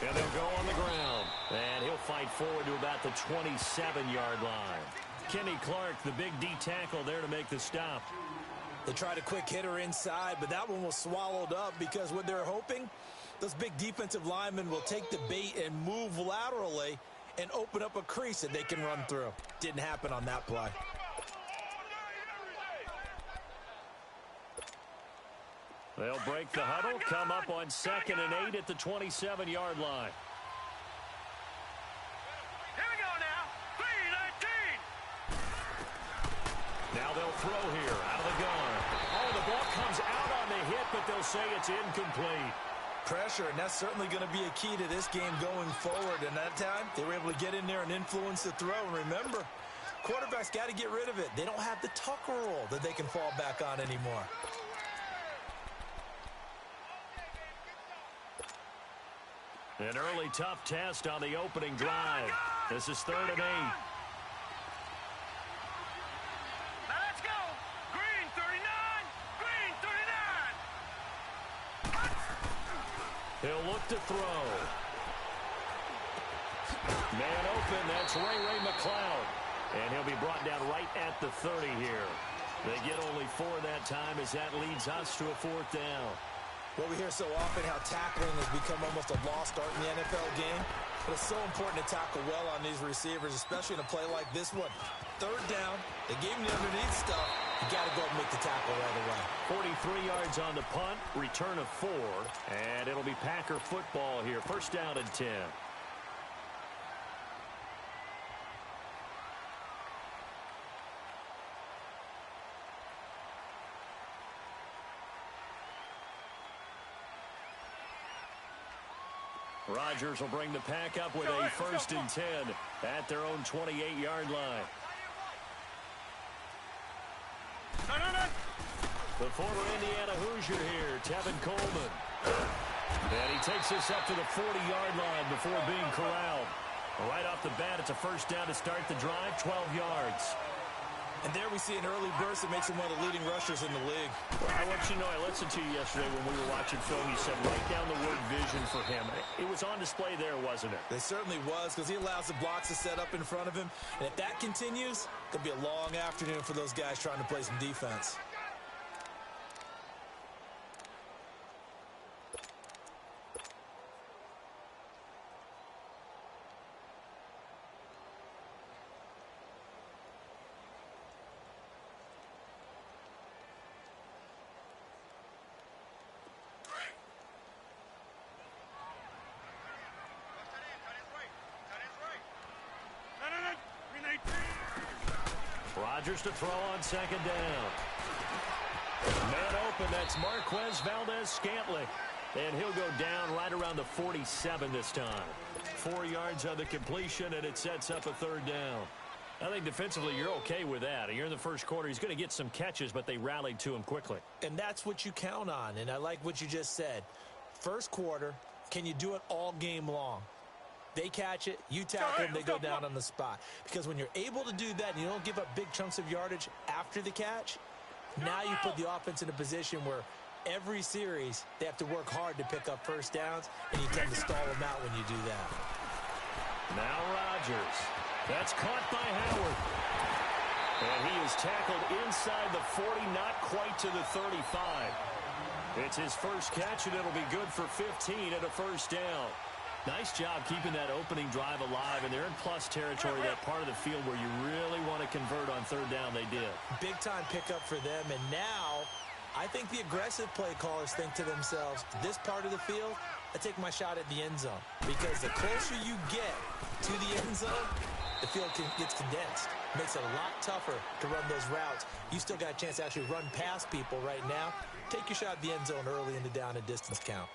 And they'll go on the ground. And he'll fight forward to about the 27-yard line. Kenny Clark, the big D tackle there to make the stop. They tried a quick hitter inside, but that one was swallowed up because what they're hoping, those big defensive linemen will take the bait and move laterally and open up a crease that they can run through. Didn't happen on that play. They'll break the huddle, come up on 2nd and 8 at the 27-yard line. Here we go now. 3-19. Now they'll throw here out of the gun. Oh, the ball comes out on the hit, but they'll say it's incomplete. Pressure, and that's certainly going to be a key to this game going forward. And that time, they were able to get in there and influence the throw. And remember, quarterbacks got to get rid of it. They don't have the Tucker rule that they can fall back on anymore. An early tough test on the opening drive. This is 3rd and 8. Now let's go. Green 39. Green 39. He'll look to throw. Man open, that's Ray McLeod. And he'll be brought down right at the 30 here. They get only 4 that time as that leads us to a 4th down. Well, we hear so often how tackling has become almost a lost art in the NFL game. But it's so important to tackle well on these receivers, especially in a play like this one. 3rd down, they gave him the underneath stuff. You got to go and make the tackle right away. 43 yards on the punt, return of 4. And it'll be Packer football here. 1st down and 10. Rodgers will bring the pack up with a 1st and 10 at their own 28-yard line. The former Indiana Hoosier here, Tevin Coleman. And he takes this up to the 40-yard line before being corralled. Right off the bat, it's a 1st down to start the drive, 12 yards. And there we see an early burst that makes him one of the leading rushers in the league. Well, I want you to know, I listened to you yesterday when we were watching film. You said write down the word vision for him. It was on display there, wasn't it? It certainly was, because he allows the blocks to set up in front of him. And if that continues, it could be a long afternoon for those guys trying to play some defense. Rodgers to throw on 2nd down. Man open, that's Marquez Valdez-Scantling. And he'll go down right around the 47 this time. 4 yards on the completion, and it sets up a 3rd down. I think defensively you're okay with that. You're in the 1st quarter. He's going to get some catches, but they rallied to him quickly. And that's what you count on, and I like what you just said. 1st quarter, can you do it all game long? They catch it, you tackle them, they go down on the spot. Because when you're able to do that and you don't give up big chunks of yardage after the catch, now you put the offense in a position where every series they have to work hard to pick up 1st downs, and you tend to stall them out when you do that. Now Rodgers. That's caught by Howard. And he is tackled inside the 40, not quite to the 35. It's his 1st catch, and it'll be good for 15 at a 1st down. Nice job keeping that opening drive alive, and they're in plus territory, that part of the field where you really want to convert on 3rd down. They did. Big-time pickup for them, and now I think the aggressive play callers think to themselves, this part of the field, I take my shot at the end zone. Because the closer you get to the end zone, the field gets condensed. Makes it a lot tougher to run those routes. You still got a chance to actually run past people right now. Take your shot at the end zone early in the down and distance count.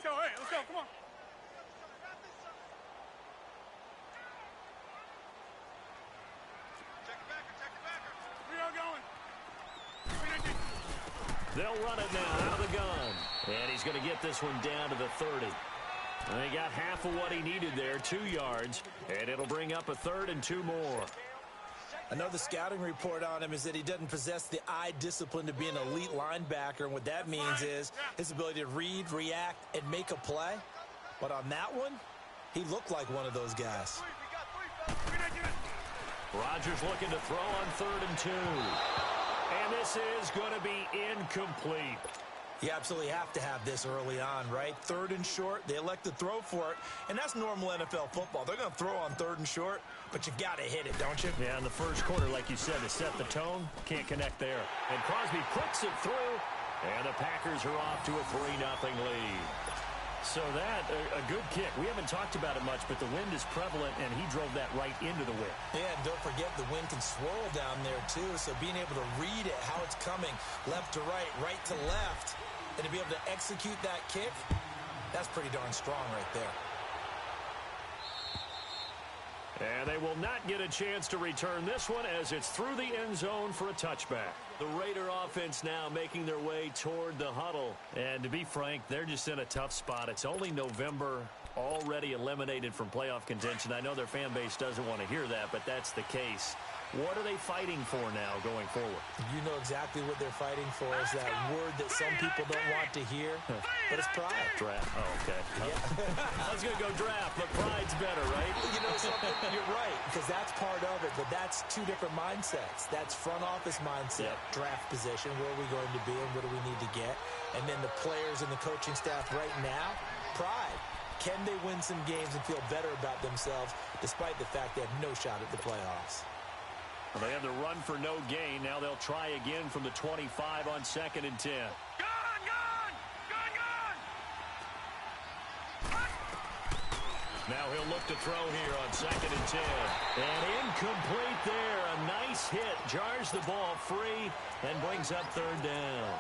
Let's go, come on. Check it back. We are going. They'll run it now out of the gun. And he's going to get this one down to the 30. And he got half of what he needed there, 2 yards. And it'll bring up a 3rd and 2 more. I know the scouting report on him is that he doesn't possess the eye discipline to be an elite linebacker, and what that means is his ability to read, react, and make a play. But on that one, he looked like one of those guys. Rodgers looking to throw on 3rd and 2. And this is going to be incomplete. You absolutely have to have this early on, right? 3rd and short, they elect to throw for it, and that's normal NFL football. They're going to throw on 3rd and short, but you got to hit it, don't you? Yeah, in the first quarter, like you said, to set the tone, can't connect there. And Crosby puts it through, and the Packers are off to a 3-0 lead. So that, a good kick. We haven't talked about it much, but the wind is prevalent, and he drove that right into the wind. Yeah, and don't forget the wind can swirl down there, too. So being able to read it, how it's coming, left to right to left, and to be able to execute that kick, that's pretty darn strong right there. And they will not get a chance to return this one as it's through the end zone for a touchback. The Raider offense now making their way toward the huddle. And to be frank, they're just in a tough spot. It's only November, already eliminated from playoff contention. I know their fan base doesn't want to hear that, but that's the case. What are they fighting for now going forward? You know exactly what they're fighting for is that word that some people don't want to hear, but it's pride. Draft. Oh, okay. Yeah. I was going to go draft, but pride's better, right? You know something? You're right, because that's part of it, but that's two different mindsets. That's front office mindset, draft position, where are we going to be and what do we need to get? And then the players and the coaching staff right now, pride. Can they win some games and feel better about themselves despite the fact they have no shot at the playoffs? Well, they have the run for no gain. Now they'll try again from the 25 on 2nd and 10. Now he'll look to throw here on 2nd and 10. And incomplete there. A nice hit. Jars the ball free and brings up 3rd down.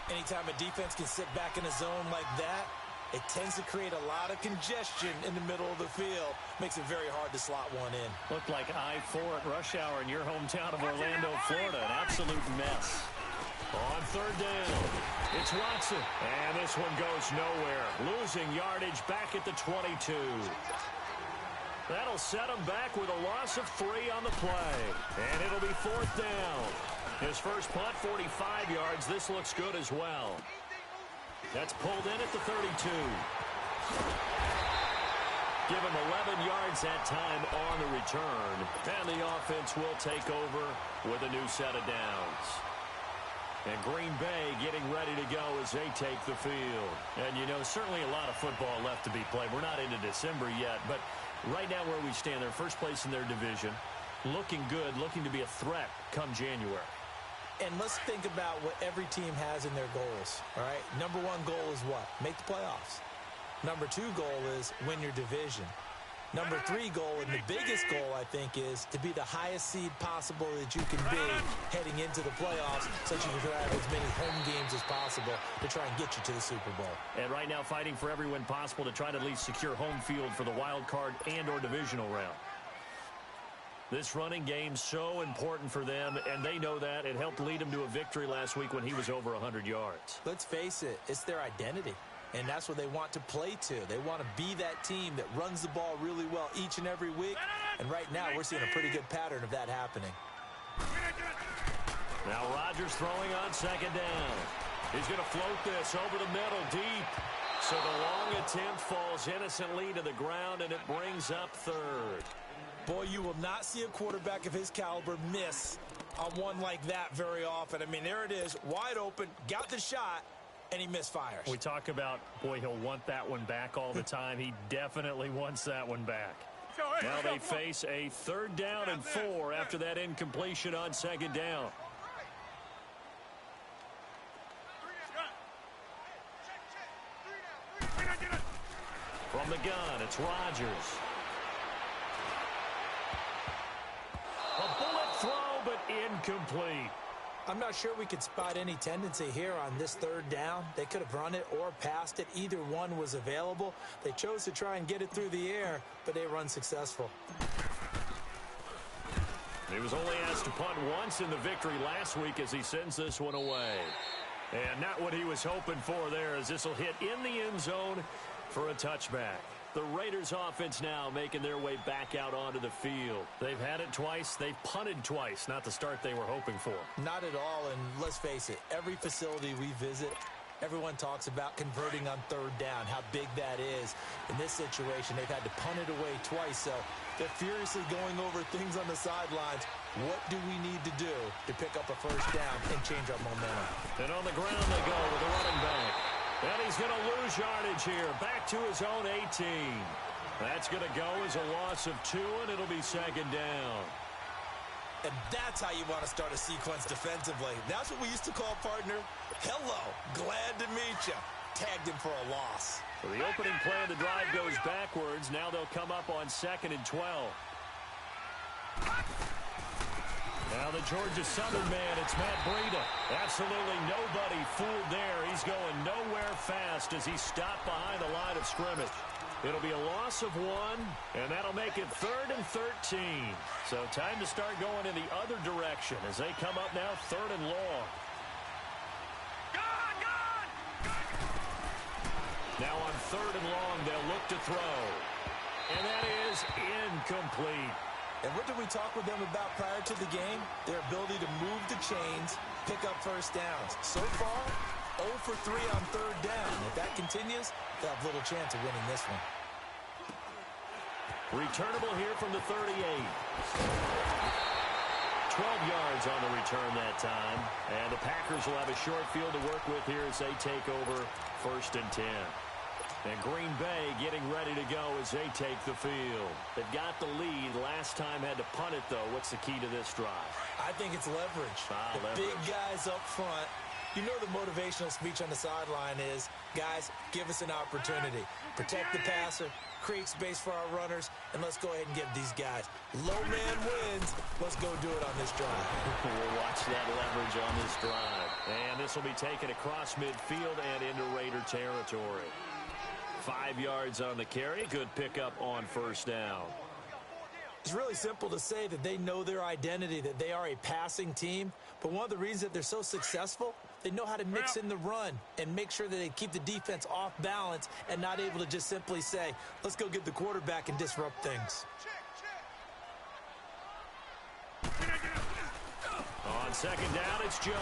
Anytime a defense can sit back in a zone like that, it tends to create a lot of congestion in the middle of the field. Makes it very hard to slot one in. Looked like I-4 at rush hour in your hometown of Orlando, Florida. An absolute mess. On 3rd down, it's Watson. And this one goes nowhere. Losing yardage back at the 22. That'll set him back with a loss of 3 on the play. And it'll be 4th down. His first punt, 45 yards. This looks good as well. That's pulled in at the 32. Give him 11 yards that time on the return. And the offense will take over with a new set of downs. And Green Bay getting ready to go as they take the field. And, you know, certainly a lot of football left to be played. We're not into December yet, but right now where we stand, they're first place in their division. Looking good, looking to be a threat come January. And let's think about what every team has in their goals, all right? Number 1 goal is what? Make the playoffs. Number 2 goal is win your division. Number 3 goal, and the biggest goal, I think, is to be the highest seed possible that you can be heading into the playoffs so that you can have as many home games as possible to try and get you to the Super Bowl. And right now fighting for every win possible to try to at least secure home field for the wild card and or divisional round. This running game so important for them, and they know that. It helped lead them to a victory last week when he was over 100 yards. Let's face it, it's their identity, and that's what they want to play to. They want to be that team that runs the ball really well each and every week, and right now we're seeing a pretty good pattern of that happening. Now Rodgers throwing on 2nd down. He's going to float this over the middle deep. So the long attempt falls innocently to the ground, and it brings up 3rd. Boy, you will not see a quarterback of his caliber miss on one like that very often. I mean, there it is, wide open, got the shot, and he misfires. We talk about, boy, he'll want that one back all the time. He definitely wants that one back. Now they face a 3rd down and 4 after that incompletion on 2nd down. From the gun, it's Rodgers. A bullet throw, but incomplete. I'm not sure we could spot any tendency here on this 3rd down. They could have run it or passed it. Either one was available. They chose to try and get it through the air, but they were unsuccessful. He was only asked to punt once in the victory last week as he sends this one away. And not what he was hoping for there, as this will hit in the end zone for a touchback. The Raiders offense now making their way back out onto the field. They've had it twice. They've punted twice. Not the start they were hoping for. Not at all, and let's face it, every facility we visit, everyone talks about converting on third down, how big that is. In this situation, they've had to punt it away twice, so they're furiously going over things on the sidelines. What do we need to do to pick up a first down and change our momentum? And on the ground they go with the running back. And he's going to lose yardage here. Back to his own 18. That's going to go as a loss of 2, and it'll be second down. And that's how you want to start a sequence defensively. That's what we used to call, partner, hello, glad to meet you. Tagged him for a loss. So the opening play of the drive goes backwards. Now they'll come up on 2nd and 12. Now the Georgia Southern man, it's Matt Breida. Absolutely nobody fooled there. He's going nowhere fast as he's stopped behind the line of scrimmage. It'll be a loss of 1, and that'll make it 3rd and 13. So time to start going in the other direction as they come up now 3rd and long. Now on 3rd and long, they'll look to throw. And that is incomplete. And what did we talk with them about prior to the game? Their ability to move the chains, pick up first downs. So far, 0 for 3 on 3rd down. If that continues, they'll have little chance of winning this one. Returnable here from the 38. 12 yards on the return that time. And the Packers will have a short field to work with here as they take over 1st and 10. And Green Bay getting ready to go as they take the field. They've got the lead. Last time had to punt it, though. What's the key to this drive? I think it's leverage. Leverage. Big guys up front. You know the motivational speech on the sideline is, guys, give us an opportunity. Protect the passer, create space for our runners, and let's go ahead and give these guys. Low man wins. Let's go do it on this drive. We'll watch that leverage on this drive. And this will be taken across midfield and into Raider territory. 5 yards on the carry. Good pickup on 1st down. It's really simple to say that they know their identity, that they are a passing team. But one of the reasons that they're so successful, they know how to mix in the run and make sure that they keep the defense off balance and not able to just simply say, let's go get the quarterback and disrupt things. On 2nd down, it's Jones.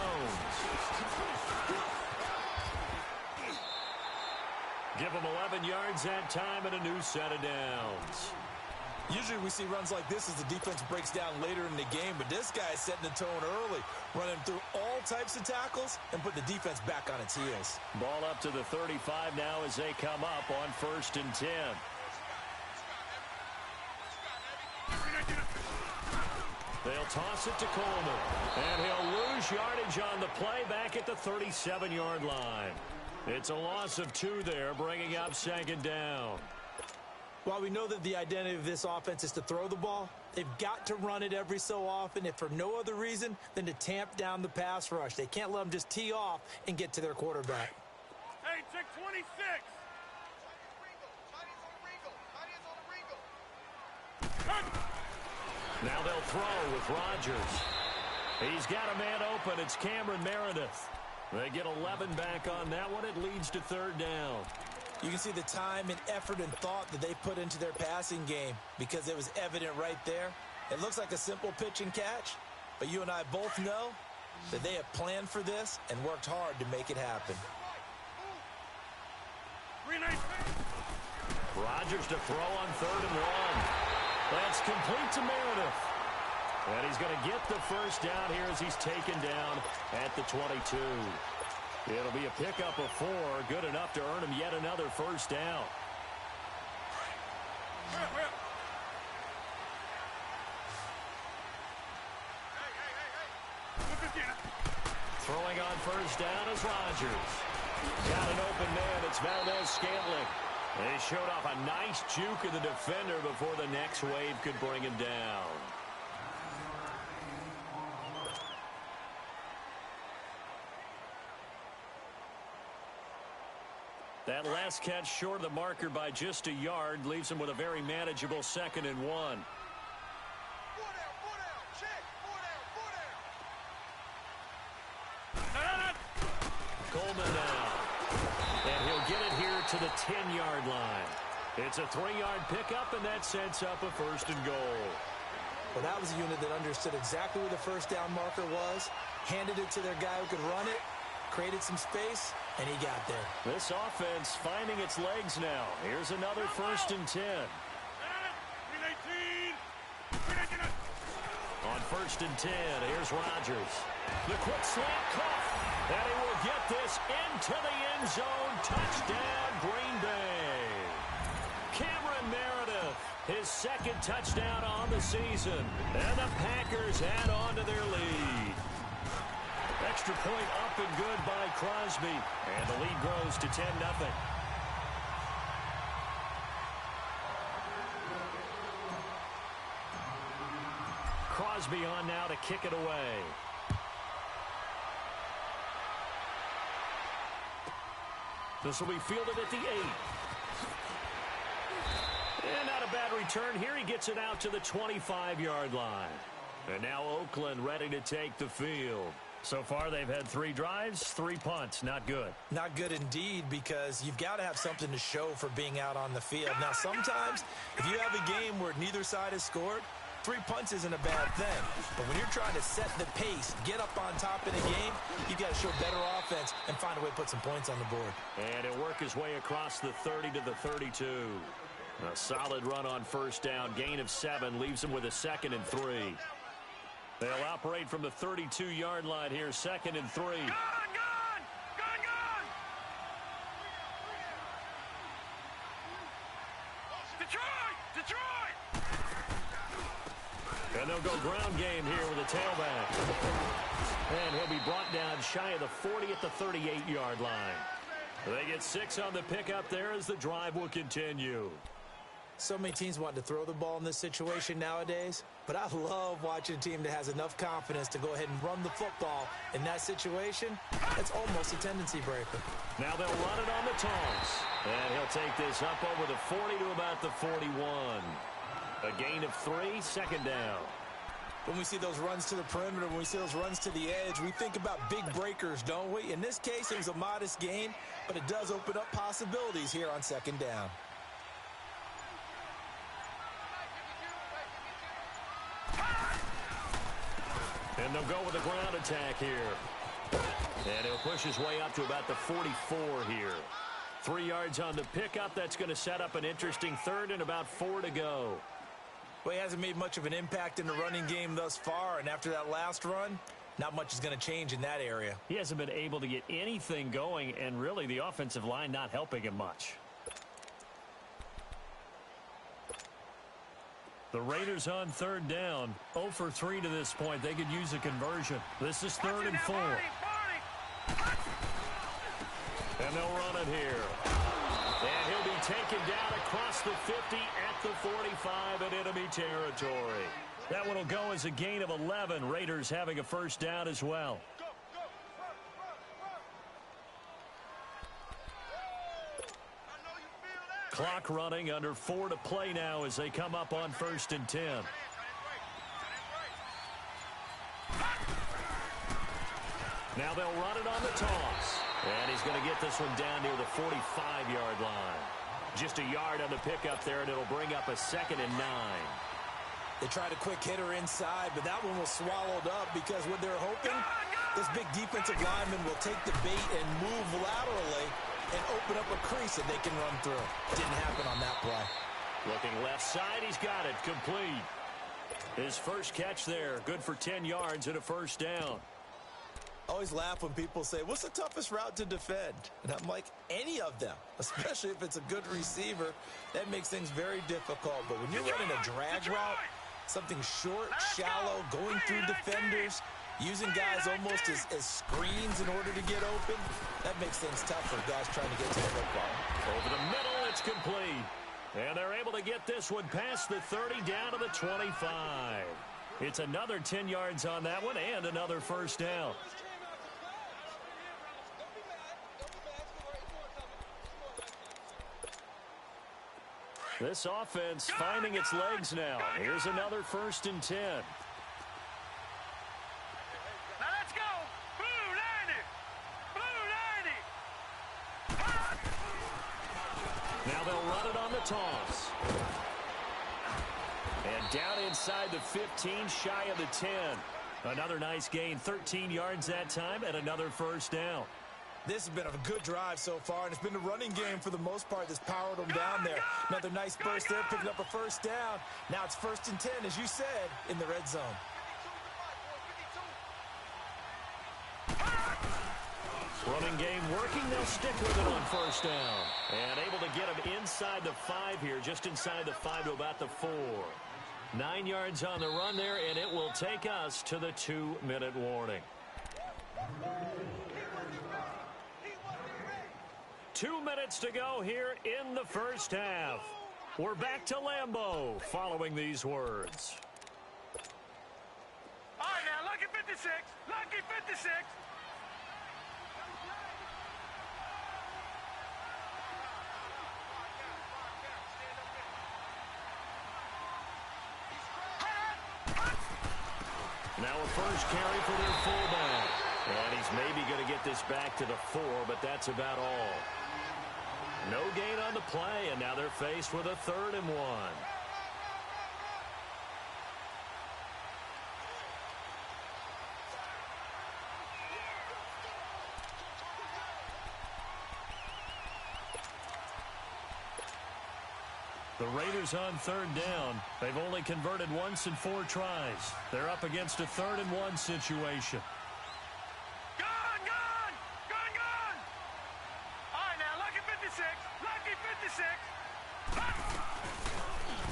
Give them 11 yards that time and a new set of downs. Usually we see runs like this as the defense breaks down later in the game, but this guy is setting the tone early, running through all types of tackles and put the defense back on its heels. Ball up to the 35 now as they come up on 1st and 10. They'll toss it to Coleman, and he'll lose yardage on the play back at the 37-yard line. It's a loss of 2 there, bringing up 2nd down. While we know that the identity of this offense is to throw the ball, they've got to run it every so often, if for no other reason than to tamp down the pass rush. They can't let them just tee off and get to their quarterback. Hey, check 26. Now they'll throw with Rodgers. He's got a man open. It's Cameron Meredith. They get 11 back on that one. It leads to 3rd down. You can see the time and effort and thought that they put into their passing game because it was evident right there. It looks like a simple pitch and catch, but you and I both know that they have planned for this and worked hard to make it happen. Rodgers to throw on 3rd and 1. That's complete to Meredith. And he's going to get the first down here as he's taken down at the 22. It'll be a pickup of 4, good enough to earn him yet another first down. Throwing on first down is Rodgers. Got an open man. It's Valdez-Scantling. They showed off a nice juke of the defender before the next wave could bring him down. That last catch short of the marker by just a yard leaves him with a very manageable 2nd and 1. Coleman now. And he'll get it here to the 10-yard line. It's a 3-yard pickup, and that sets up a first and goal. Well, that was a unit that understood exactly where the first down marker was, handed it to their guy who could run it, created some space, and he got there. This offense finding its legs now. Here's another first and 10. On first and 10, here's Rodgers. The quick slant caught, and he will get this into the end zone. Touchdown, Green Bay. Cameron Meredith, his second touchdown on the season, and the Packers add on to their lead. Extra point up and good by Crosby, and the lead grows to 10-0. Crosby on now to kick it away. This will be fielded at the 8. And not a bad return here. He gets it out to the 25-yard line. And now Oakland ready to take the field. So far, they've had 3 drives, 3 punts. Not good. Not good indeed, because you've got to have something to show for being out on the field. Now, sometimes, if you have a game where neither side has scored, 3 punts isn't a bad thing. But when you're trying to set the pace, get up on top in a game, you've got to show better offense and find a way to put some points on the board. And he'll work his way across the 30 to the 32. A solid run on first down. Gain of 7 leaves him with a 2nd and 3. They'll operate from the 32-yard line here, 2nd and 3. Gone! Detroit! And they'll go ground game here with a tailback. And he'll be brought down shy of the 40 at the 38-yard line. They get 6 on the pickup there as the drive will continue. So many teams want to throw the ball in this situation nowadays, but I love watching a team that has enough confidence to go ahead and run the football in that situation. That's almost a tendency breaker. Now they'll run it on the toss. And he'll take this up over the 40 to about the 41. A gain of 3, 2nd down. When we see those runs to the perimeter, when we see those runs to the edge, we think about big breakers, don't we? In this case, it was a modest gain, but it does open up possibilities here on 2nd down. And they'll go with a ground attack here. And he'll push his way up to about the 44 here. 3 yards on the pickup. That's going to set up an interesting 3rd and about 4 to go. Well, he hasn't made much of an impact in the running game thus far, and after that last run, not much is going to change in that area. He hasn't been able to get anything going, and really the offensive line not helping him much. The Raiders on 3rd down. 0 for 3 to this point. They could use a conversion. This is 3rd and 4. And they'll run it here. And he'll be taken down across the 50 at the 45 in enemy territory. That one will go as a gain of 11. Raiders having a first down as well. Clock running, under 4 to play now as they come up on 1st and 10. Now they'll run it on the toss. And he's going to get this one down near the 45-yard line. Just a yard on the pickup there, and it'll bring up a 2nd and 9. They tried a quick hitter inside, but that one was swallowed up because what they're hoping, this big defensive lineman will take the bait and move laterally and open up a crease that they can run through. Didn't happen on that play. Looking left side, he's got it, complete. His first catch there, good for 10 yards and a first down. I always laugh when people say, what's the toughest route to defend? And I'm like, any of them, especially if it's a good receiver. That makes things very difficult. But when you're running a drag route, something short, shallow, going through defenders, using guys almost as screens in order to get open, that makes things tough for guys trying to get to the football. Over the middle, it's complete. And they're able to get this one past the 30 down to the 25. It's another 10 yards on that one and another first down. This offense finding its legs now. Here's another 1st and 10. Now let's go. Blue 90. Now they'll run it on the toss. And down inside the 15, shy of the 10. Another nice gain, 13 yards that time, and another first down. This has been a good drive so far, and it's been a running game for the most part that's powered them down there. Another nice burst there, picking up a first down. Now it's 1st and 10, as you said, in the red zone. Running game working. They'll stick with it on first down. And able to get him inside the 5 here, just inside the 5 to about the 4. 9 yards on the run there, and it will take us to the 2-minute warning. 2 minutes to go here in the first half. We're back to Lambeau following these words. All right, now, lucky 56. Lucky 56. Now a first carry for their fullback. And he's maybe going to get this back to the 4, but that's about all. No gain on the play, and now they're faced with a 3rd and 1. The Raiders on 3rd down. They've only converted once in 4 tries. They're up against a 3rd and 1 situation. Gone! All right, now, lucky 56. Lucky 56.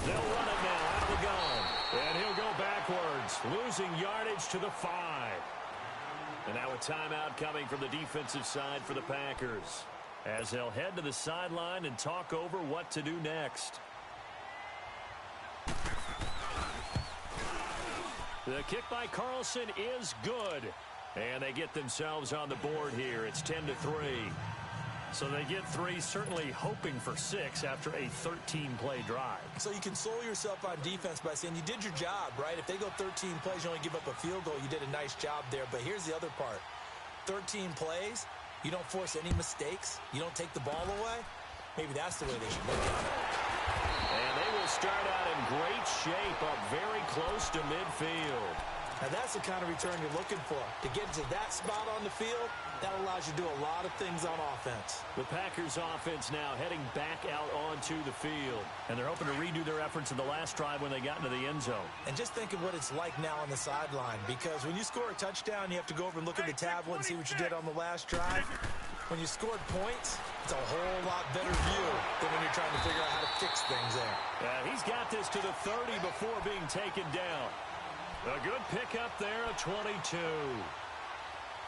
They'll run it now out of the gun. And he'll go backwards, losing yardage to the 5. And now a timeout coming from the defensive side for the Packers, as they'll head to the sideline and talk over what to do next. The kick by Carlson is good. And they get themselves on the board here. It's 10-3. So they get 3, certainly hoping for 6 after a 13-play drive. So you console yourself on defense by saying you did your job, right? If they go 13 plays, you only give up a field goal. You did a nice job there. But here's the other part. 13 plays, you don't force any mistakes. You don't take the ball away. Maybe that's the way they should look at it. And they will start out in great shape, up very close to midfield. Now, that's the kind of return you're looking for. To get to that spot on the field, that allows you to do a lot of things on offense. The Packers offense now heading back out onto the field. And they're hoping to redo their efforts in the last drive when they got into the end zone. And just think of what it's like now on the sideline, because when you score a touchdown, you have to go over and look at the tablet and see what you did on the last drive. When you scored points, it's a whole lot better view than when you're trying to figure out how to fix things there. He's got this to the 30 before being taken down. A good pickup there, a 22.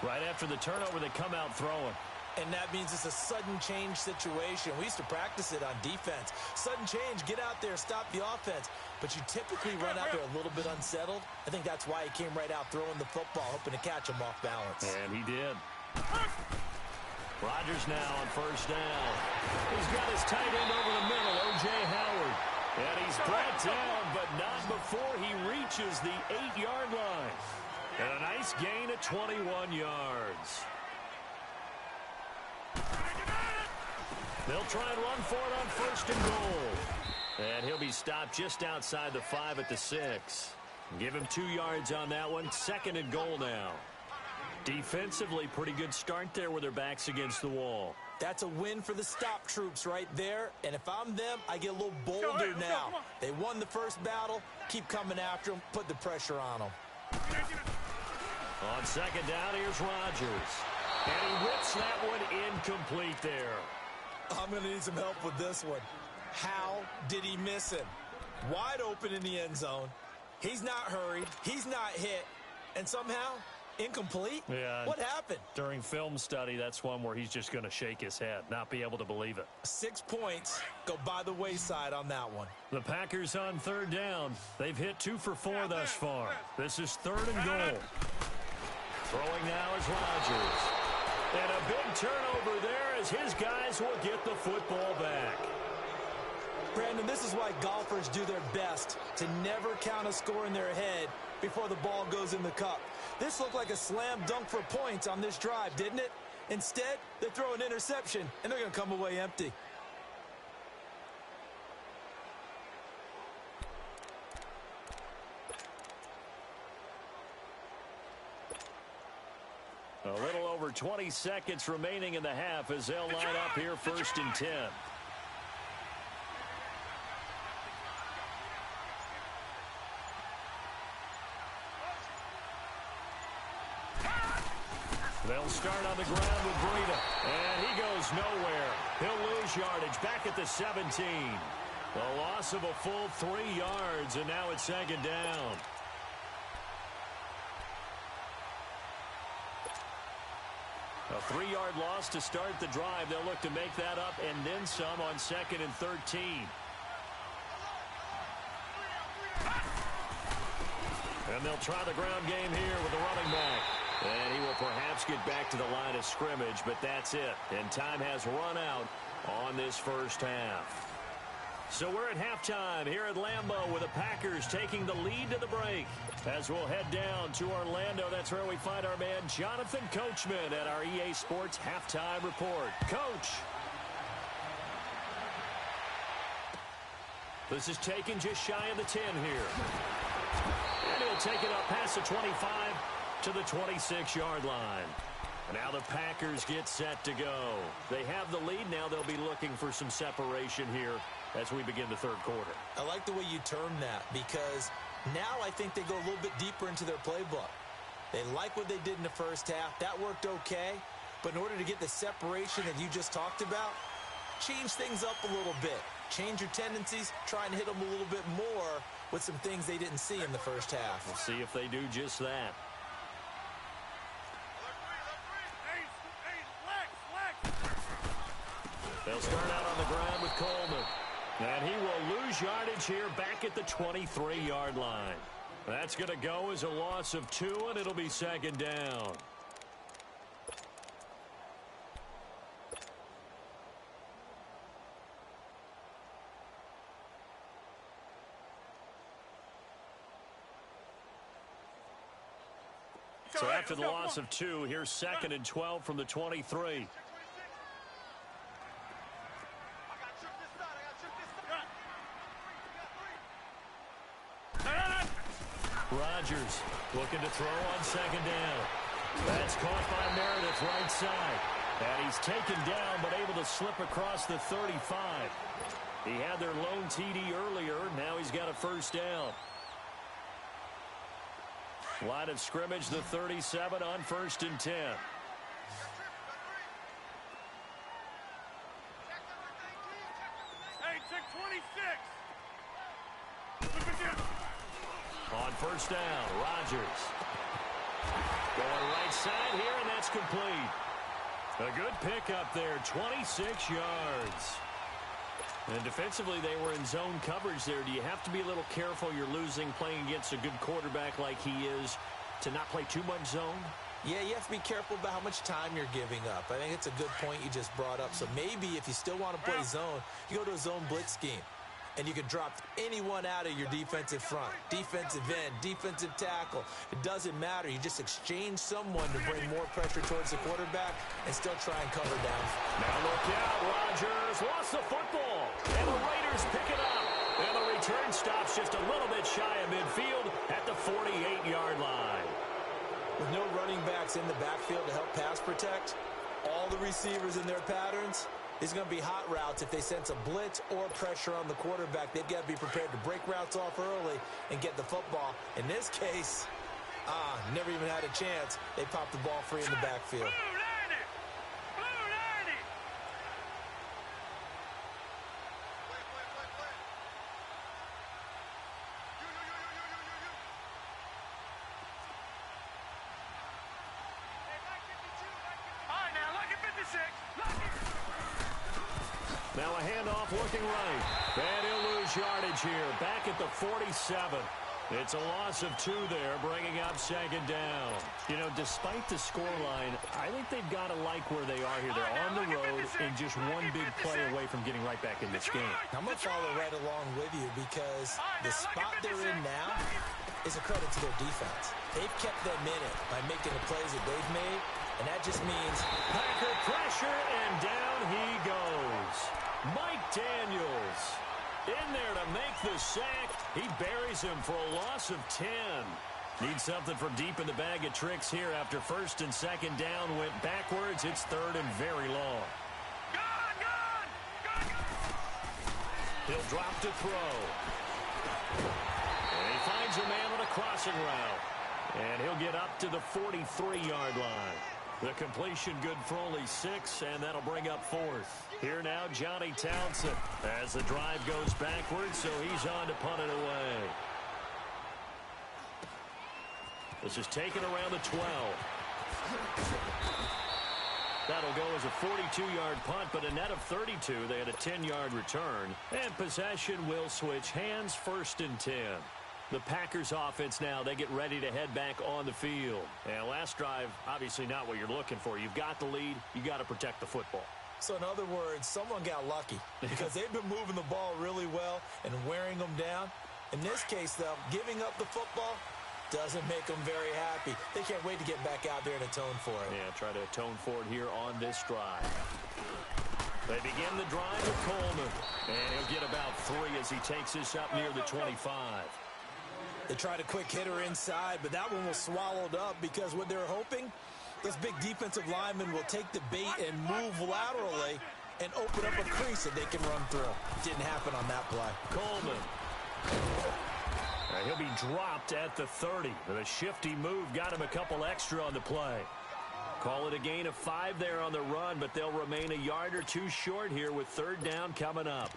Right after the turnover, they come out throwing. And that means it's a sudden change situation. We used to practice it on defense. Sudden change, get out there, stop the offense. But you typically run out there a little bit unsettled. I think that's why he came right out throwing the football, hoping to catch him off balance. And he did. Rodgers now on first down. He's got his tight end over the middle, O.J. Howard. And he's brought down, but not before he reaches the 8-yard line. And a nice gain of 21 yards. They'll try and run for it on 1st and goal. And he'll be stopped just outside the 5 at the 6. Give him 2 yards on that one. 2nd and goal now. Defensively, pretty good start there with their backs against the wall. That's a win for the stop troops right there. And if I'm them, I get a little bolder now. They won the first battle. Keep coming after them. Put the pressure on them. On 2nd down, here's Rodgers. And he whips that one incomplete there. I'm going to need some help with this one. How did he miss him? Wide open in the end zone. He's not hurried. He's not hit. And somehow, incomplete? Yeah. What happened? During film study, that's one where he's just going to shake his head, not be able to believe it. 6 points go by the wayside on that one. The Packers on 3rd down. They've hit 2 for 4 thus far. This is 3rd and goal. Throwing now is Rodgers. And a big turnover there as his guys will get the football back. Brandon, this is why golfers do their best to never count a score in their head before the ball goes in the cup. This looked like a slam dunk for points on this drive, didn't it? Instead, they throw an interception, and they're going to come away empty. A little over 20 seconds remaining in the half as they'll line up here 1st and 10. They'll start on the ground with Breida. And he goes nowhere. He'll lose yardage back at the 17. A loss of a full 3 yards, and now it's 2nd down. A 3-yard loss to start the drive. They'll look to make that up and then some on 2nd and 13. And they'll try the ground game here with the running back. And he will perhaps get back to the line of scrimmage, but that's it. And time has run out on this first half. So we're at halftime here at Lambeau with the Packers taking the lead to the break. As we'll head down to Orlando, that's where we find our man Jonathan Coachman at our EA Sports Halftime Report. Coach. This is taken just shy of the 10 here. And he'll take it up past the 25 to the 26-yard line. Now the Packers get set to go. They have the lead. Now they'll be looking for some separation here as we begin the 3rd quarter. I like the way you term that because now I think they go a little bit deeper into their playbook. They like what they did in the first half. That worked okay. But in order to get the separation that you just talked about, change things up a little bit. Change your tendencies. Try and hit them a little bit more with some things they didn't see in the first half. We'll see if they do just that. They'll start out on the ground with Coleman. And he will lose yardage here back at the 23-yard line. That's going to go as a loss of 2, and it'll be 2nd down. So after the loss of 2, here's 2nd and 12 from the 23. Rodgers looking to throw on 2nd down. That's caught by Meredith right side. And he's taken down but able to slip across the 35. He had their lone TD earlier. Now he's got a 1st down. Line of scrimmage, the 37 on 1st and 10. Hey, check 26. On 1st down, Rodgers. Going right side here, and that's complete. A good pickup there, 26 yards. And defensively, they were in zone coverage there. Do you have to be a little careful? You're losing playing against a good quarterback like he is to not play too much zone? Yeah, you have to be careful about how much time you're giving up. I think it's a good point you just brought up. So maybe if you still want to play zone, you go to a zone blitz scheme. And you can drop anyone out of your defensive front, defensive end, defensive tackle. It doesn't matter. You just exchange someone to bring more pressure towards the quarterback and still try and cover down. Now look out. Rodgers lost the football. And the Raiders pick it up. And the return stops just a little bit shy of midfield at the 48-yard line. With no running backs in the backfield to help pass protect, all the receivers in their patterns, it's going to be hot routes if they sense a blitz or pressure on the quarterback. They've got to be prepared to break routes off early and get the football. In this case, never even had a chance. They popped the ball free in the backfield. Now a handoff looking right. And he'll lose yardage here. Back at the 47. It's a loss of 2 there, bringing up 2nd down. You know, despite the scoreline, I think they've got to like where they are here. They're on the road and just one big play away from getting right back in this game. I'm going to follow right along with you because the spot they're in now is a credit to their defense. They've kept them in it by making the plays that they've made, and that just means Packer pressure, and down he goes. Mike Daniels in there to make the sack. He buries him for a loss of 10. Need something from deep in the bag of tricks here after first and second down went backwards. It's third and very long. He'll drop to throw. And he finds a man on a crossing route. And he'll get up to the 43-yard line. The completion good for only 6, and that'll bring up fourth. Here now, Johnny Townsend as the drive goes backwards, so he's on to punt it away. This is taken around the 12. That'll go as a 42-yard punt, but a net of 32. They had a 10-yard return. And possession will switch hands, first and 10. The Packers offense now, they get ready to head back on the field. And last drive, obviously not what you're looking for. You've got the lead. You got to protect the football. So in other words, someone got lucky because they've been moving the ball really well and wearing them down. In this case, though, giving up the football doesn't make them very happy. They can't wait to get back out there and atone for it. Yeah, try to atone for it here on this drive. They begin the drive with Coleman. And he'll get about 3 as he takes this up near the 25. They tried a quick hitter inside, but that one was swallowed up because what they're hoping, this big defensive lineman will take the bait and move laterally and open up a crease that they can run through. Didn't happen on that play. Coleman. He'll be dropped at the 30. The shifty move got him a couple extra on the play. Call it a gain of 5 there on the run, but they'll remain a yard or 2 short here with third down coming up.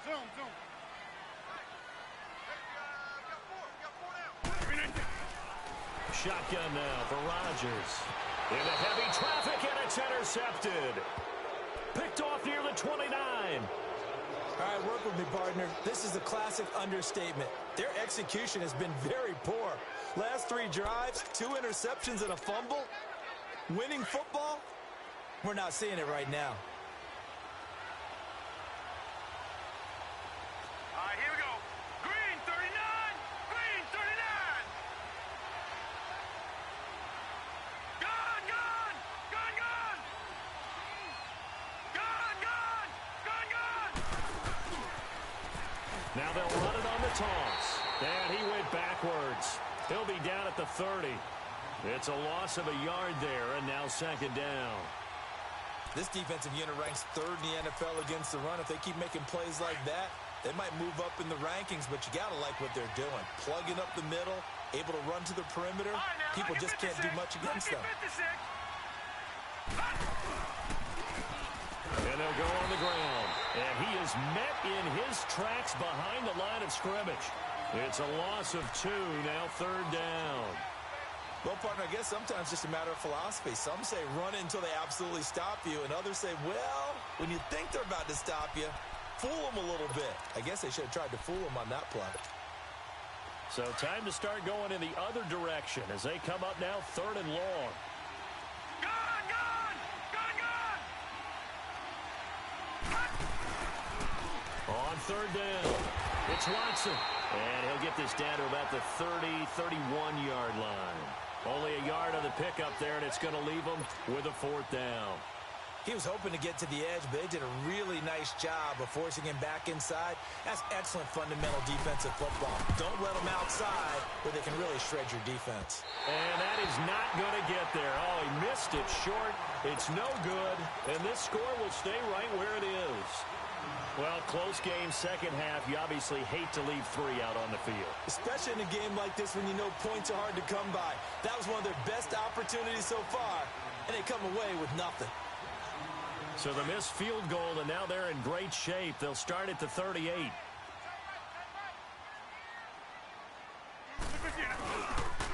Zoom. Shotgun now for Rodgers. Into heavy traffic, and it's intercepted. Picked off near the 29. All right, work with me, partner. This is a classic understatement. Their execution has been very poor. Last 3 drives, 2 interceptions and a fumble. Winning football? We're not seeing it right now. All right, here we go. Green 39. Green 39. Gun. Now they'll run it on the toss. And he went backwards. He'll be down at the 30. It's a loss of a yard there, and now second down. This defensive unit ranks 3rd in the NFL against the run. If they keep making plays like that, they might move up in the rankings, but you got to like what they're doing. Plugging up the middle, able to run to the perimeter. People just can't do much against them. And they'll go on the ground. And he is met in his tracks behind the line of scrimmage. It's a loss of 2, now third down. Well, partner, I guess sometimes it's just a matter of philosophy. Some say run it until they absolutely stop you, and others say, well, when you think they're about to stop you, fool them a little bit. I guess they should have tried to fool them on that play. So time to start going in the other direction as they come up now 3rd and long. On 3rd down, it's Watson. And he'll get this down to about the 30, 31-yard line. Only a yard on the pickup there, and it's going to leave him with a 4th down. He was hoping to get to the edge, but they did a really nice job of forcing him back inside. That's excellent fundamental defensive football. Don't let them outside where they can really shred your defense. And that is not going to get there. Oh, he missed it short. It's no good, and this score will stay right where it is. Well, close game, second half. You obviously hate to leave 3 out on the field. Especially in a game like this when you know points are hard to come by. That was one of their best opportunities so far, and they come away with nothing. So the missed field goal, and now they're in great shape. They'll start at the 38.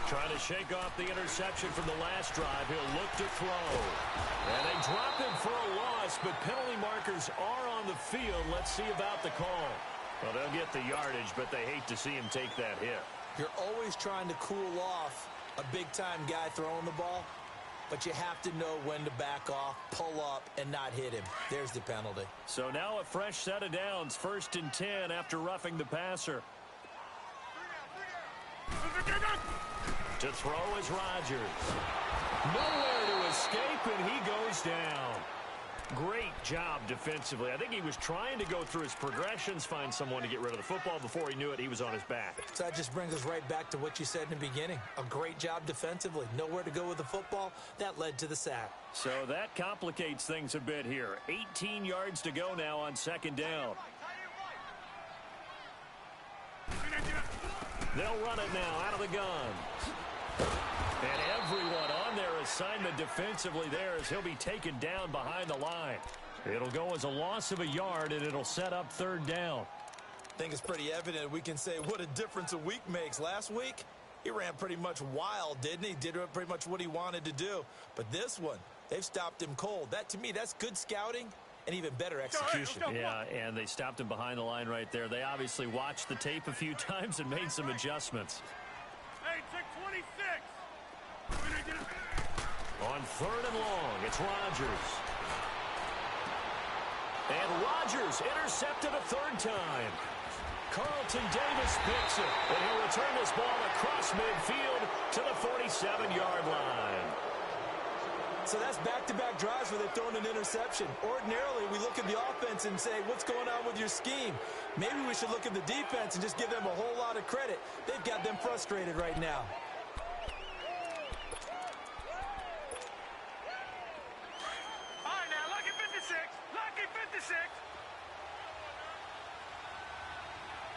Trying to shake off the interception from the last drive. He'll look to throw. And they drop him for a loss, but penalty markers are on the field. Let's see about the call. Well, they'll get the yardage, but they hate to see him take that hit. You're always trying to cool off a big-time guy throwing the ball, but you have to know when to back off, pull up, and not hit him. There's the penalty. So now a fresh set of downs, 1st and 10 after roughing the passer. To throw is Rodgers. Nowhere to escape, and he goes down. Great job defensively. I think he was trying to go through his progressions, find someone to get rid of the football. Before he knew it, he was on his back. So that just brings us right back to what you said in the beginning. A great job defensively. Nowhere to go with the football. That led to the sack. So that complicates things a bit here. 18 yards to go now on second down. They'll run it now out of the gun. And everyone on their assignment defensively there as he'll be taken down behind the line. It'll go as a loss of a yard, and it'll set up third down. I think it's pretty evident we can say what a difference a week makes. Last week, he ran pretty much wild, didn't he? Did pretty much what he wanted to do. But this one, they've stopped him cold. That, to me, that's good scouting and even better execution. Yeah, and they stopped him behind the line right there. They obviously watched the tape a few times and made some adjustments. Hey, check 26. On third and long, it's Rodgers. And Rodgers intercepted a third time. Carlton Davis picks it, and he'll return this ball across midfield to the 47-yard line. So that's back-to-back drives where they've thrown an interception. Ordinarily, we look at the offense and say, what's going on with your scheme? Maybe we should look at the defense and just give them a whole lot of credit. They've got them frustrated right now. All right, now, lucky 56. Lucky 56.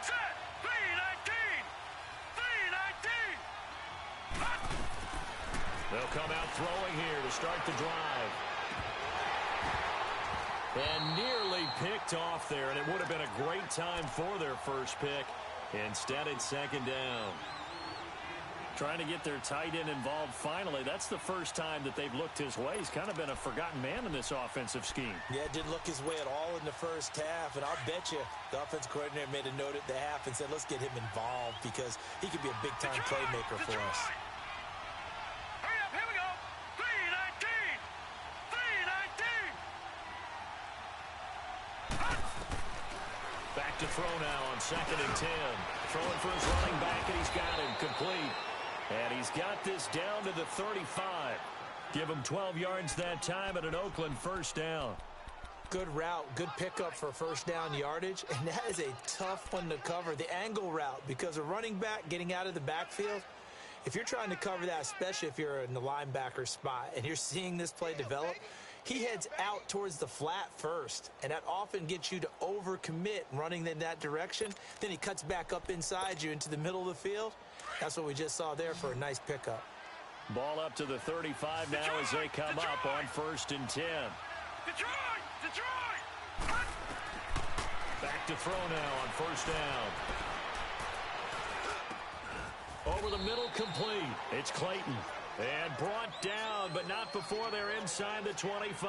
Set. 319. 319. They'll come out throwing here to start the drive. And nearly picked off there, and it would have been a great time for their first pick. Instead, it's second down. Trying to get their tight end involved finally. That's the first time that they've looked his way. He's kind of been a forgotten man in this offensive scheme. Yeah, didn't look his way at all in the first half, and I'll bet you the offensive coordinator made a note at the half and said, let's get him involved because he could be a big-time playmaker for us. Hurry up, here we go. 319. 319. Back to throw now on second and 10. Throwing for his running back, and he's got him complete. And he's got this down to the 35. Give him 12 yards that time and an Oakland first down. Good route, good pickup for first down yardage, and that is a tough one to cover. The angle route, because a running back getting out of the backfield, if you're trying to cover that, especially if you're in the linebacker spot and you're seeing this play develop, he heads out towards the flat first, and that often gets you to overcommit running in that direction. Then he cuts back up inside you into the middle of the field. That's what we just saw there for a nice pickup. Ball up to the 35 now as they come up on first and 10. Detroit! Detroit! Back to throw now on first down. Over the middle, complete. It's Clayton. And brought down, but not before they're inside the 25.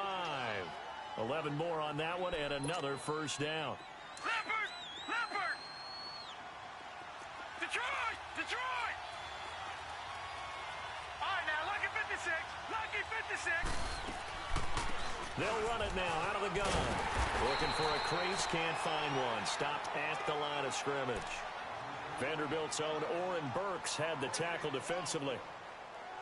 11 more on that one, and another first down. Leopard! Leopard! Detroit! Detroit! All right, now, lucky 56. Lucky 56. They'll run it now out of the gun. Looking for a crease, can't find one. Stopped at the line of scrimmage. Vanderbilt's own Oren Burks had the tackle defensively.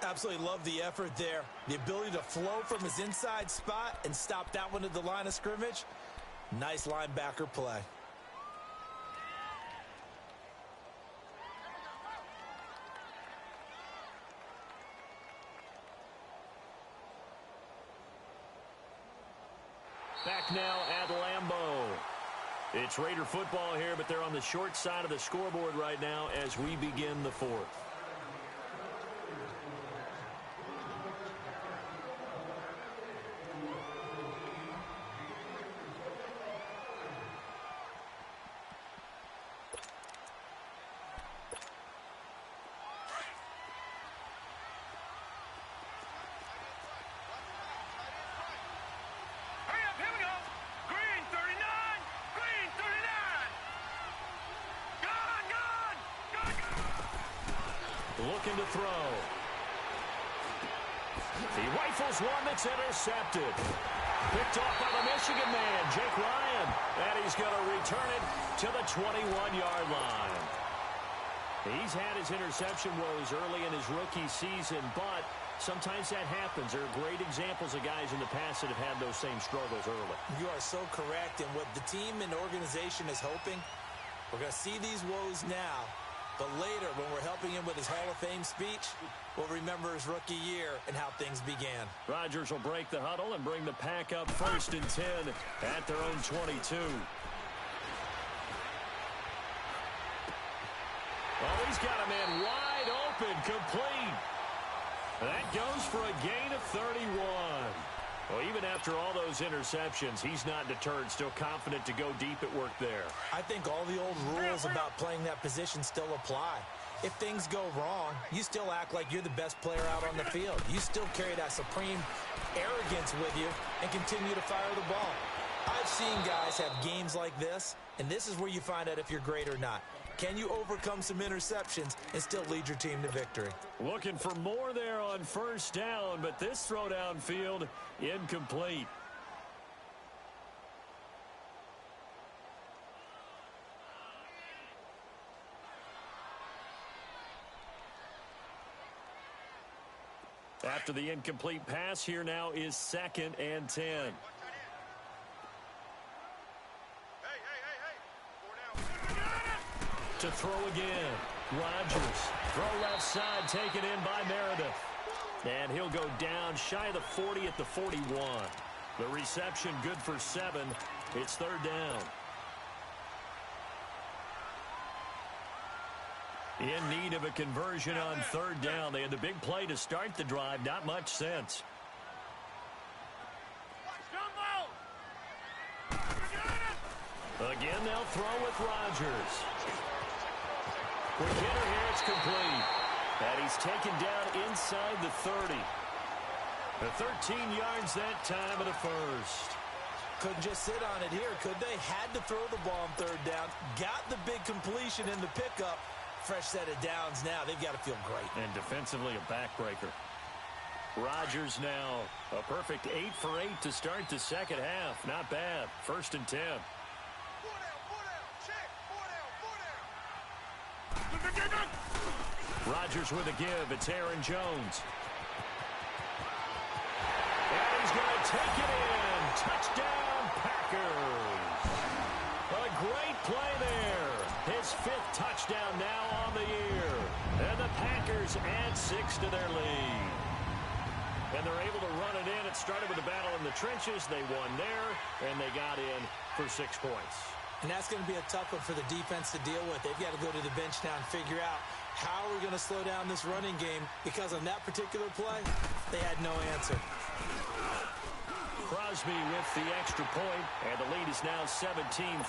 Absolutely love the effort there. The ability to flow from his inside spot and stop that one at the line of scrimmage. Nice linebacker play. Back now at Lambeau. It's Raider football here, but they're on the short side of the scoreboard right now as we begin the fourth. Hurry up, here we go. Green 39. Green 39. Gone, gone. Gone, gone. Looking to throw. He rifles one that's intercepted. Picked off by the Michigan man, Jake Ryan. And he's going to return it to the 21-yard line. He's had his interception woes early in his rookie season, but Sometimes that happens. There are great examples of guys in the past that have had those same struggles early. You are so correct. And what the team and organization is hoping, we're going to see these woes now, but later when we're helping him with his Hall of Fame speech, we'll remember his rookie year and how things began. Rodgers will break the huddle and bring the pack up 1st and 10 at their own 22. Oh, he's got a man wide open, complete. That goes for a gain of 31. Well, even after all those interceptions, he's not deterred, still confident to go deep at work there. I think all the old rules about playing that position still apply. If things go wrong, you still act like you're the best player out on the field. You still carry that supreme arrogance with you and continue to fire the ball. I've seen guys have games like this, and this is where you find out if you're great or not. Can you overcome some interceptions and still lead your team to victory? Looking for more there on 1st down, but this throw downfield incomplete. After the incomplete pass, here now is 2nd and 10. To throw again. Rodgers. Throw left side, taken in by Meredith. And he'll go down shy of the 40 at the 41. The reception good for 7. It's 3rd down. In need of a conversion on 3rd down. They had the big play to start the drive. Not much sense. Again, they'll throw with Rodgers. Quick hitter here, it's complete. And he's taken down inside the 30. The 13 yards that time of the 1st. Couldn't just sit on it here, could they? Had to throw the ball on 3rd down. Got the big completion in the pickup. Fresh set of downs now. They've got to feel great. And defensively, a backbreaker. Rodgers now a perfect 8 for 8 to start the 2nd half. Not bad. 1st and 10. Rodgers with a give. It's Aaron Jones. And he's going to take it in. Touchdown, Packers. A great play there. His 5th touchdown now on the year. And the Packers add 6 to their lead. And they're able to run it in. It started with a battle in the trenches. They won there, and they got in for 6 points. And that's going to be a tough one for the defense to deal with. They've got to go to the bench now and figure out how we're going to slow down this running game, because on that particular play, they had no answer. Crosby with the extra point, and the lead is now 17-3.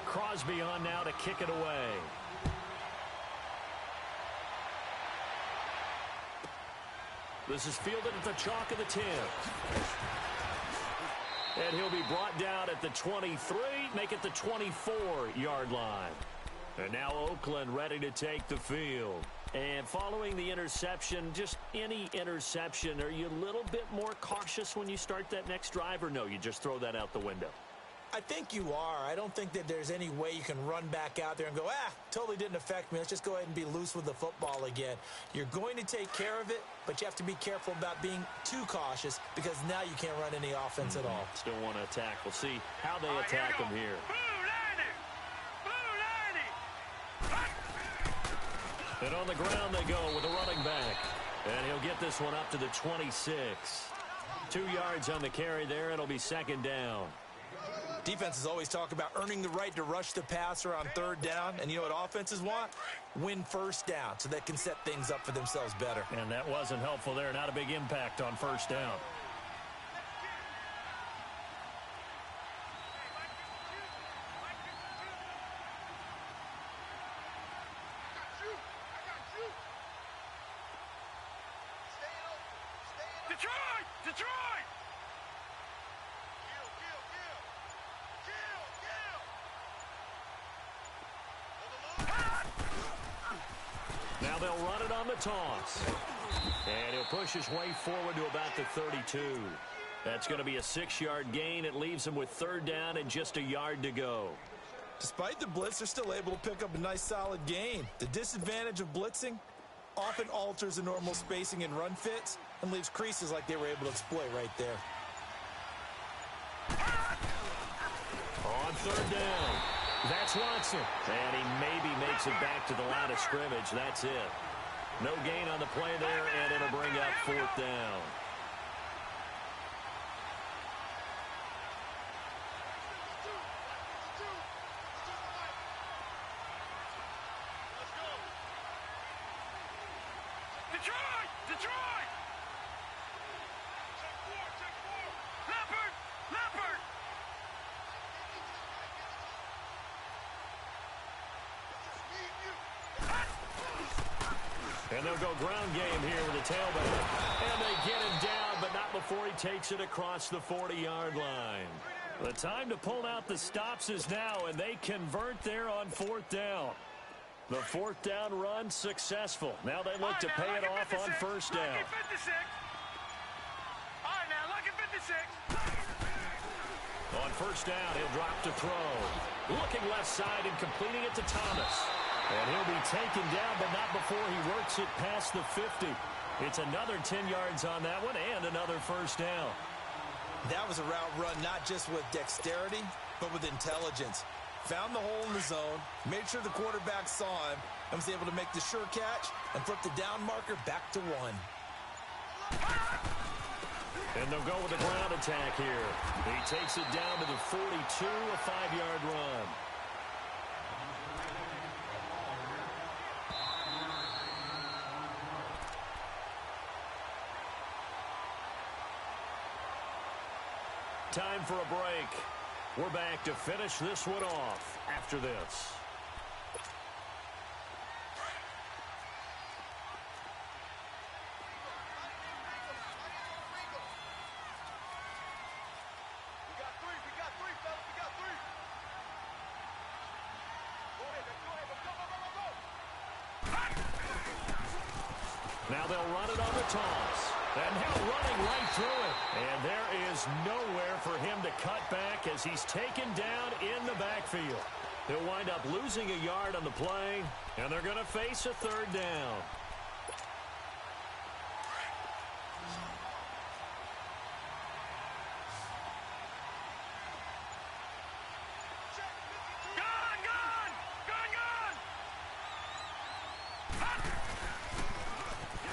Crosby on now to kick it away. This is fielded at the chalk of the 10. And he'll be brought down at the 23, make it the 24-yard line. And now Oakland ready to take the field. And following the interception, just any interception, are you a little bit more cautious when you start that next drive, or no, you just throw that out the window? I think you are. I don't think that there's any way you can run back out there and go, totally didn't affect me. Let's just go ahead and be loose with the football again. You're going to take care of it, but you have to be careful about being too cautious, because now you can't run any offense at all. Still want to attack. We'll see how they attack them here. And on the ground they go with a running back. And he'll get this one up to the 26. 2 yards on the carry there. It'll be 2nd down. Defenses always talk about earning the right to rush the passer on 3rd down. And you know what offenses want? Win 1st down, so they can set things up for themselves better. And that wasn't helpful there. Not a big impact on 1st down. Detroit! Now they'll run it on the toss. And he'll push his way forward to about the 32. That's going to be a 6-yard gain. It leaves him with 3rd down and just a yard to go. Despite the blitz, they're still able to pick up a nice solid gain. The disadvantage of blitzing often alters the normal spacing and run fits and leaves creases like they were able to exploit right there. On third down, that's Watson. And he maybe makes it back to the line of scrimmage. That's it. No gain on the play there, and it'll bring up fourth down. Detroit! Detroit! Check four! Leopard! Leopard! And they'll go ground game here with the tailback. And they get him down, but not before he takes it across the 40-yard line. The time to pull out the stops is now, and they convert there on fourth down. The fourth down run successful. Now they look to pay it off on first down. Lucky 56. All right, now, lucky 56. On first down, he'll drop to throw. Looking left side and completing it to Thomas. And he'll be taken down, but not before he works it past the 50. It's another 10 yards on that one and another first down. That was a route run not just with dexterity, but with intelligence. Found the hole in the zone, made sure the quarterback saw him, and was able to make the sure catch and flip the down marker back to 1. And they'll go with the ground attack here. He takes it down to the 42, a 5-yard run. Time for a break. We're back to finish this one off after this. We got three, fellas. We got three. Go ahead, let's go. Now they'll run it on the toss. And now running right through it. And there is nowhere for him to cut back as he's taken down in the backfield. He'll wind up losing a yard on the play, and they're going to face a third down.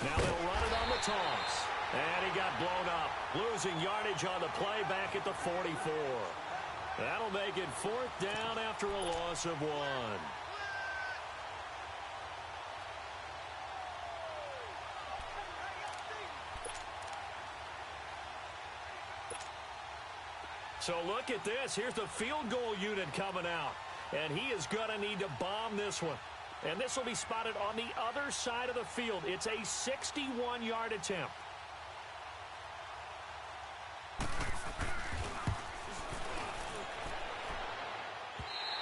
Now they'll run it on the toss. And he got blown up, losing yardage on the play back at the 44. That'll make it fourth down after a loss of 1. So look at this. Here's the field goal unit coming out. And he is going to need to bomb this one. And this will be spotted on the other side of the field. It's a 61-yard attempt.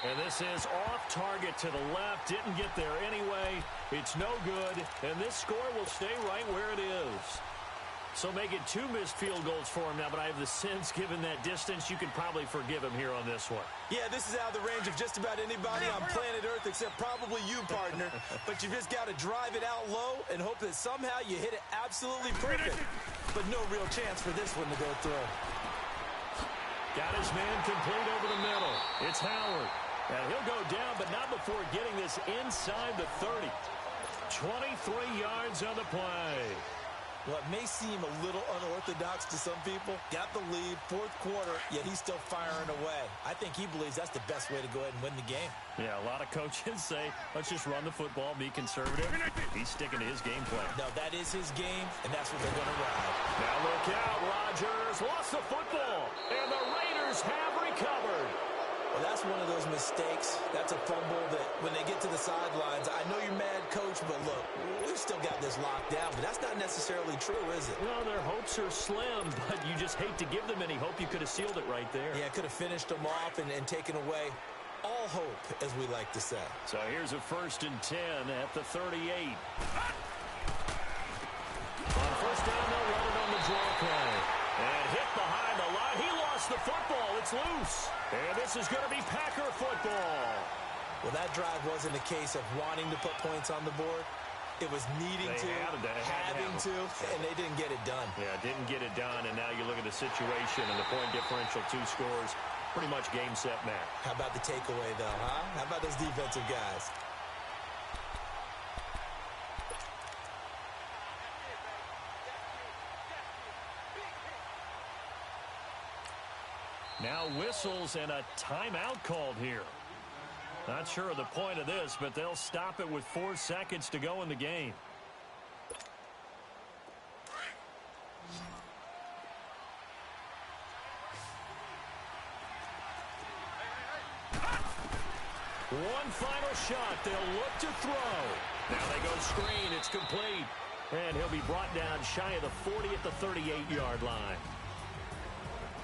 And this is off target to the left. Didn't get there anyway. It's no good. And this score will stay right where it is. So make it 2 missed field goals for him now, but I have the sense, given that distance, you could probably forgive him here on this one. Yeah, this is out of the range of just about anybody on planet Earth except probably you, partner. But you just got to drive it out low and hope that somehow you hit it absolutely perfect. But no real chance for this one to go through. Got his man complete over the middle. It's Howard. And he'll go down, but not before getting this inside the 30. 23 yards on the play. Well, it may seem a little unorthodox to some people. Got the lead, fourth quarter, yet he's still firing away. I think he believes that's the best way to go ahead and win the game. Yeah, a lot of coaches say, let's just run the football, be conservative. He's sticking to his game plan. No, that is his game, and that's what they're going to ride. Now look out, Rodgers lost the football, and the Raiders have recovered. Well, that's one of those mistakes. That's a fumble that when they get to the sidelines, I know you're mad, Coach, but look, we've still got this locked down. But that's not necessarily true, is it? Well, their hopes are slim, but you just hate to give them any hope. You could have sealed it right there. Yeah, could have finished them off and taken away all hope, as we like to say. So here's a 1st and 10 at the 38. On first down, they'll run it on the draw play. And hit behind the line. He lost the football. It's gets loose. And this is going to be Packer football. Well, that drive wasn't a case of wanting to put points on the board. It was needing to, having to, and they didn't get it done. Yeah, didn't get it done, and now you look at the situation and the point differential, 2 scores, pretty much game, set, match. How about the takeaway, though, huh? How about those defensive guys? Now whistles and a timeout called here. Not sure of the point of this, but they'll stop it with 4 seconds to go in the game. One final shot. They'll look to throw. Now they go screen. It's complete. And he'll be brought down shy of the 40 at the 38-yard line.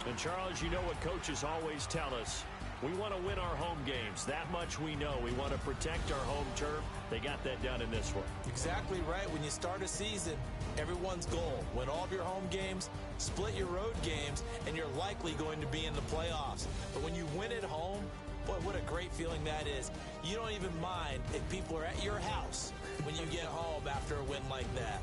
And, Charles, you know what coaches always tell us. We want to win our home games. That much we know. We want to protect our home turf. They got that done in this one. Exactly right. When you start a season, everyone's goal, win all of your home games, split your road games, and you're likely going to be in the playoffs. But when you win at home, boy, what a great feeling that is. You don't even mind if people are at your house when you get home after a win like that.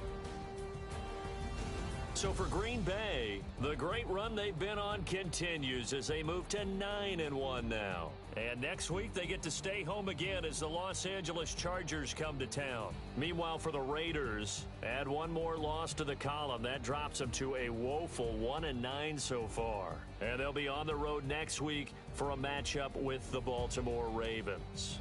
So for Green Bay, the great run they've been on continues as they move to 9-1 now. And next week they get to stay home again as the Los Angeles Chargers come to town. Meanwhile, for the Raiders, add one more loss to the column. That drops them to a woeful 1-9 so far. And they'll be on the road next week for a matchup with the Baltimore Ravens.